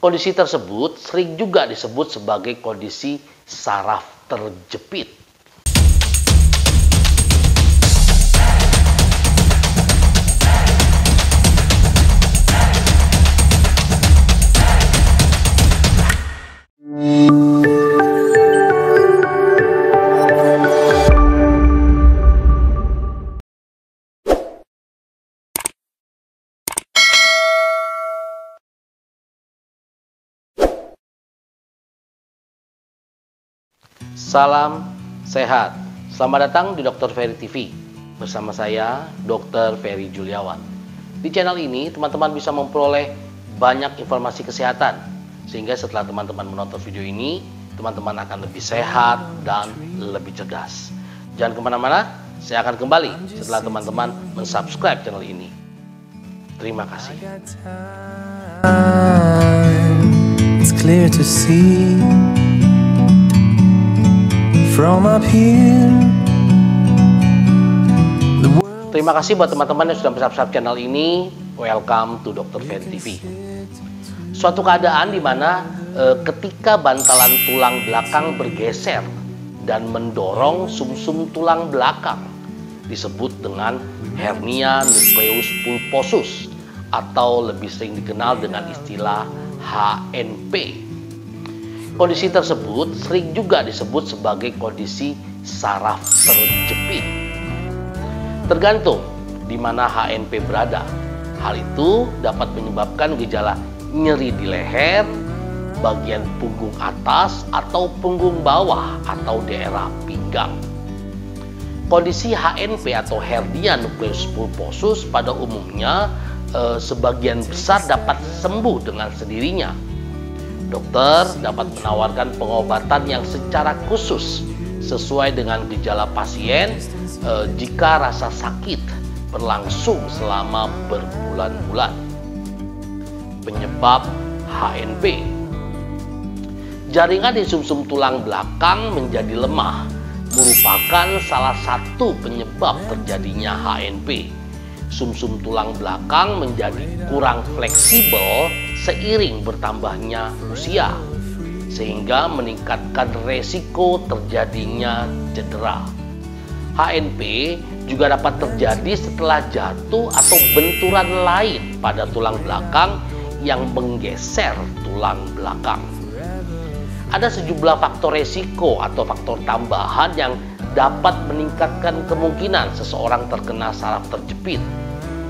Kondisi tersebut sering juga disebut sebagai kondisi saraf terjepit. Salam sehat. Selamat datang di Dr. Ferry TV. Bersama saya, Dr. Ferry Juliawan. Di channel ini, teman-teman bisa memperoleh banyak informasi kesehatan. Sehingga setelah teman-teman menonton video ini, teman-teman akan lebih sehat dan lebih cerdas. Jangan kemana-mana, saya akan kembali setelah teman-teman mensubscribe channel ini. Terima kasih. It's clear to see from up here. Terima kasih buat teman-teman yang sudah subscribe channel ini. Welcome to Dr. Ferry TV. Suatu keadaan di mana ketika bantalan tulang belakang bergeser dan mendorong sumsum tulang belakang disebut dengan hernia nucleus pulposus atau lebih sering dikenal dengan istilah HNP. Kondisi tersebut sering juga disebut sebagai kondisi saraf terjepit. Tergantung di mana HNP berada. Hal itu dapat menyebabkan gejala nyeri di leher, bagian punggung atas atau punggung bawah atau daerah pinggang. Kondisi HNP atau hernia nucleus pulposus pada umumnya sebagian besar dapat sembuh dengan sendirinya. Dokter dapat menawarkan pengobatan yang secara khusus sesuai dengan gejala pasien jika rasa sakit berlangsung selama berbulan-bulan. Penyebab HNP. Jaringan di sumsum tulang belakang menjadi lemah, merupakan salah satu penyebab terjadinya HNP. Sumsum tulang belakang menjadi kurang fleksibel seiring bertambahnya usia, sehingga meningkatkan resiko terjadinya cedera. HNP juga dapat terjadi setelah jatuh atau benturan lain pada tulang belakang yang menggeser tulang belakang. Ada sejumlah faktor resiko atau faktor tambahan yang dapat meningkatkan kemungkinan seseorang terkena saraf terjepit,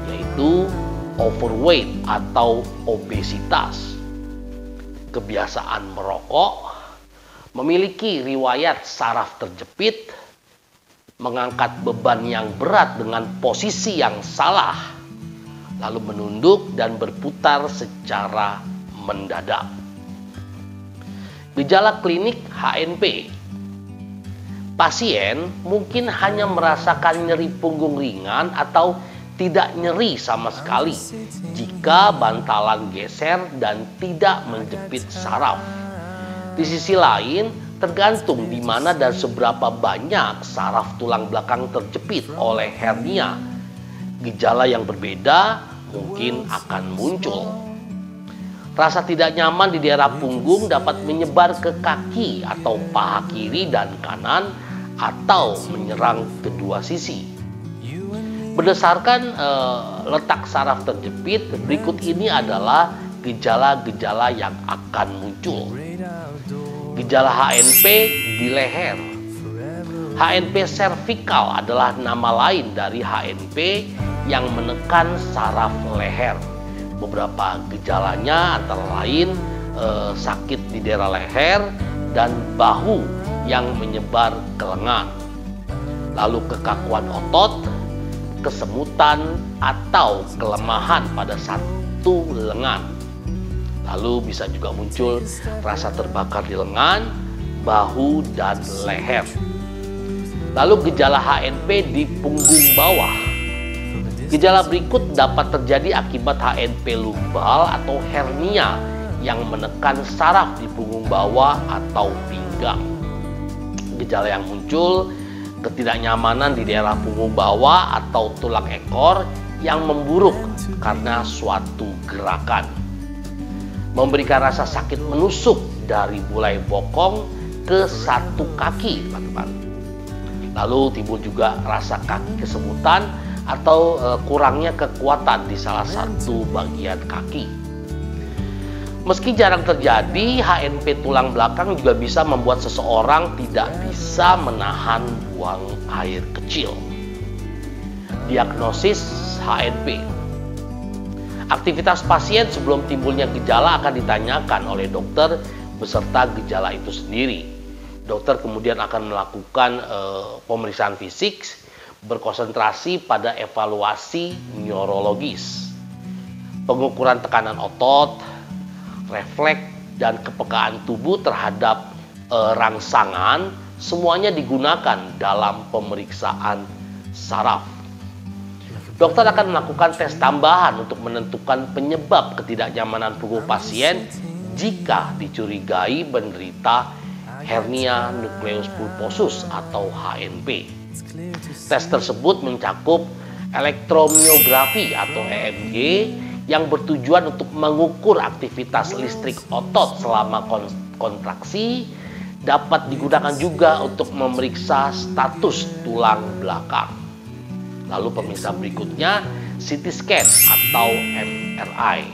yaitu overweight atau obesitas, kebiasaan merokok, memiliki riwayat saraf terjepit, mengangkat beban yang berat dengan posisi yang salah, lalu menunduk dan berputar secara mendadak. Gejala klinik HNP. Pasien mungkin hanya merasakan nyeri punggung ringan atau tidak nyeri sama sekali jika bantalan geser dan tidak menjepit saraf. Di sisi lain, tergantung di mana dan seberapa banyak saraf tulang belakang terjepit oleh hernia, gejala yang berbeda mungkin akan muncul. Rasa tidak nyaman di daerah punggung dapat menyebar ke kaki atau paha kiri dan kanan atau menyerang kedua sisi. Berdasarkan letak saraf terjepit, berikut ini adalah gejala-gejala yang akan muncul. Gejala HNP di leher. HNP servikal adalah nama lain dari HNP yang menekan saraf leher. Beberapa gejalanya antara lain sakit di daerah leher dan bahu yang menyebar ke lengan, lalu kekakuan otot, kesemutan atau kelemahan pada satu lengan. Lalu bisa juga muncul rasa terbakar di lengan, bahu, dan leher. Lalu gejala HNP di punggung bawah. Gejala berikut dapat terjadi akibat HNP lumbal atau hernia yang menekan saraf di punggung bawah atau pinggang. Gejala yang muncul, ketidaknyamanan di daerah punggung bawah atau tulang ekor yang memburuk karena suatu gerakan. memberikan rasa sakit menusuk dari bulai bokong ke satu kaki, teman-teman. Lalu timbul juga rasa kaki kesemutan atau kurangnya kekuatan di salah satu bagian kaki. Meski jarang terjadi, HNP tulang belakang juga bisa membuat seseorang tidak bisa menahan buang air kecil. Diagnosis HNP. Aktivitas pasien sebelum timbulnya gejala akan ditanyakan oleh dokter beserta gejala itu sendiri. Dokter kemudian akan melakukan pemeriksaan fisik berkonsentrasi pada evaluasi neurologis, pengukuran tekanan otot, refleks, dan kepekaan tubuh terhadap rangsangan, semuanya digunakan dalam pemeriksaan saraf. Dokter akan melakukan tes tambahan untuk menentukan penyebab ketidaknyamanan punggung pasien jika dicurigai menderita hernia nukleus pulposus atau HNP. Tes tersebut mencakup elektromiografi atau EMG yang bertujuan untuk mengukur aktivitas listrik otot selama kontraksi, dapat digunakan juga untuk memeriksa status tulang belakang. Lalu pemirsa berikutnya CT scan atau MRI.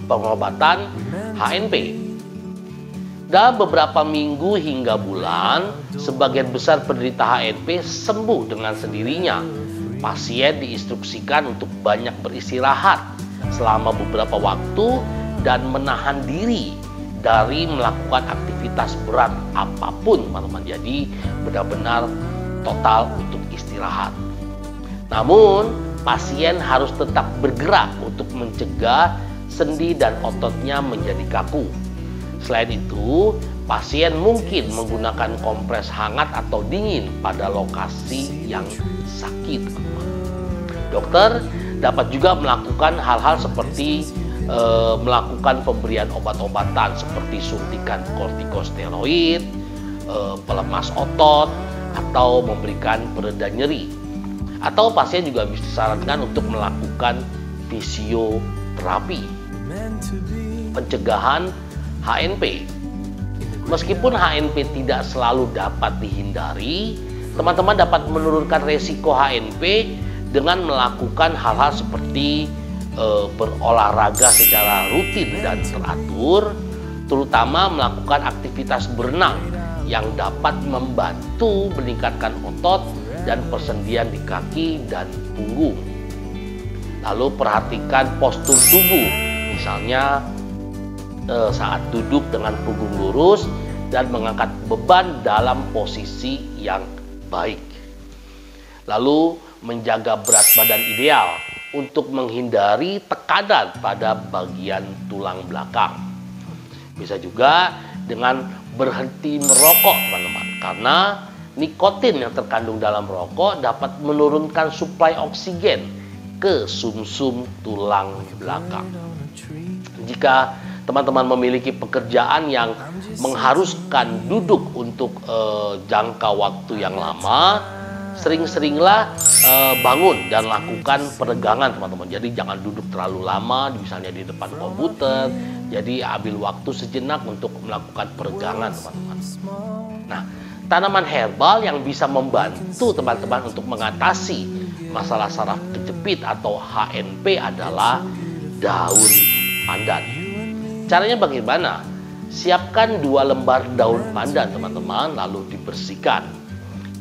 Pengobatan HNP. Dalam beberapa minggu hingga bulan, sebagian besar penderita HNP sembuh dengan sendirinya. Pasien diinstruksikan untuk banyak beristirahat selama beberapa waktu dan menahan diri dari melakukan aktivitas berat apapun, teman-teman. Jadi benar-benar total untuk istirahat. Namun, pasien harus tetap bergerak untuk mencegah sendi dan ototnya menjadi kaku. Selain itu, pasien mungkin menggunakan kompres hangat atau dingin pada lokasi yang sakit. Dokter dapat juga melakukan hal-hal seperti melakukan pemberian obat-obatan seperti suntikan kortikosteroid, pelemas otot, atau memberikan pereda nyeri. Atau pasien juga bisa disarankan untuk melakukan fisioterapi. Pencegahan HNP. Meskipun HNP tidak selalu dapat dihindari, teman-teman dapat menurunkan resiko HNP dengan melakukan hal-hal seperti berolahraga secara rutin dan teratur, terutama melakukan aktivitas berenang yang dapat membantu meningkatkan otot dan persendian di kaki dan punggung. Lalu perhatikan postur tubuh, misalnya saat duduk dengan punggung lurus dan mengangkat beban dalam posisi yang baik. Lalu menjaga berat badan ideal untuk menghindari tekanan pada bagian tulang belakang. Bisa juga dengan berhenti merokok, teman-teman, karena nikotin yang terkandung dalam rokok dapat menurunkan suplai oksigen ke sumsum tulang belakang. Jika teman-teman memiliki pekerjaan yang mengharuskan duduk untuk jangka waktu yang lama, sering-seringlah bangun dan lakukan peregangan, teman-teman. Jadi jangan duduk terlalu lama, misalnya di depan komputer. Jadi ambil waktu sejenak untuk melakukan peregangan, teman-teman. Nah, tanaman herbal yang bisa membantu teman-teman untuk mengatasi masalah saraf kejepit atau HNP adalah daun pandan. Caranya bagaimana? Siapkan 2 lembar daun pandan, teman-teman, lalu dibersihkan.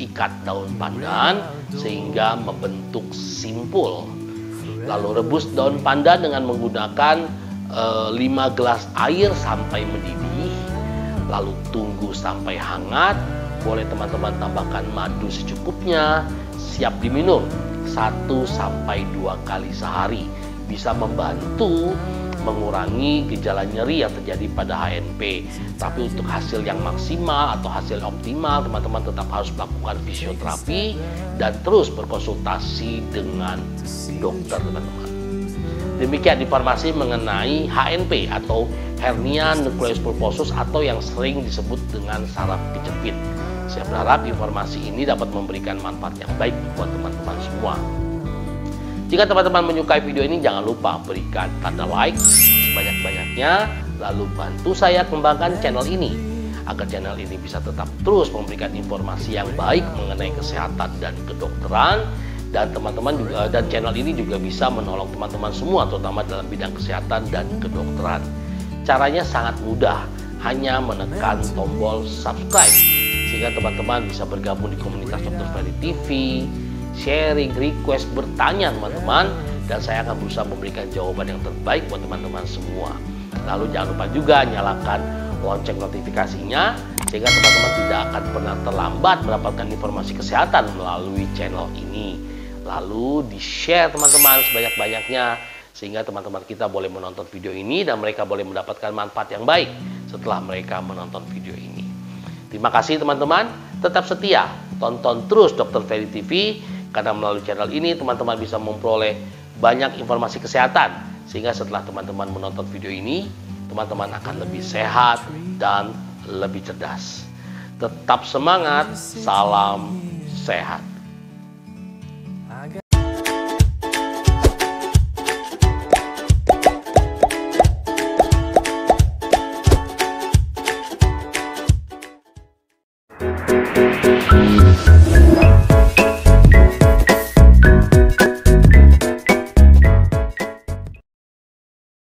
Ikat daun pandan sehingga membentuk simpul. Lalu rebus daun pandan dengan menggunakan 5 gelas air sampai mendidih. Lalu tunggu sampai hangat. Boleh teman-teman tambahkan madu secukupnya. Siap diminum 1 sampai 2 kali sehari. Bisa membantu mengurangi gejala nyeri yang terjadi pada HNP. Tapi untuk hasil yang maksimal atau hasil optimal, teman-teman tetap harus melakukan fisioterapi dan terus berkonsultasi dengan dokter, teman-teman. Demikian informasi mengenai HNP atau hernia nukleus pulposus atau yang sering disebut dengan saraf kejepit. Saya berharap informasi ini dapat memberikan manfaat yang baik buat teman-teman semua. Jika teman-teman menyukai video ini, jangan lupa berikan tanda like sebanyak-banyaknya. subscribe-nya, lalu bantu saya kembangkan channel ini agar channel ini bisa tetap terus memberikan informasi yang baik mengenai kesehatan dan kedokteran, dan teman-teman juga, dan channel ini juga bisa menolong teman-teman semua terutama dalam bidang kesehatan dan kedokteran. Caranya sangat mudah, hanya menekan tombol subscribe sehingga teman-teman bisa bergabung di komunitas Dr. Ferdy TV, sharing, request, bertanya teman-teman, dan saya akan berusaha memberikan jawaban yang terbaik buat teman-teman semua. Lalu jangan lupa juga nyalakan lonceng notifikasinya sehingga teman-teman tidak akan pernah terlambat mendapatkan informasi kesehatan melalui channel ini. Lalu di-share teman-teman sebanyak-banyaknya sehingga teman-teman kita boleh menonton video ini dan mereka boleh mendapatkan manfaat yang baik setelah mereka menonton video ini. Terima kasih teman-teman, tetap setia tonton terus Dr. Ferdy TV karena melalui channel ini teman-teman bisa memperoleh banyak informasi kesehatan sehingga setelah teman-teman menonton video ini teman-teman akan lebih sehat dan lebih cerdas. Tetap semangat, salam sehat.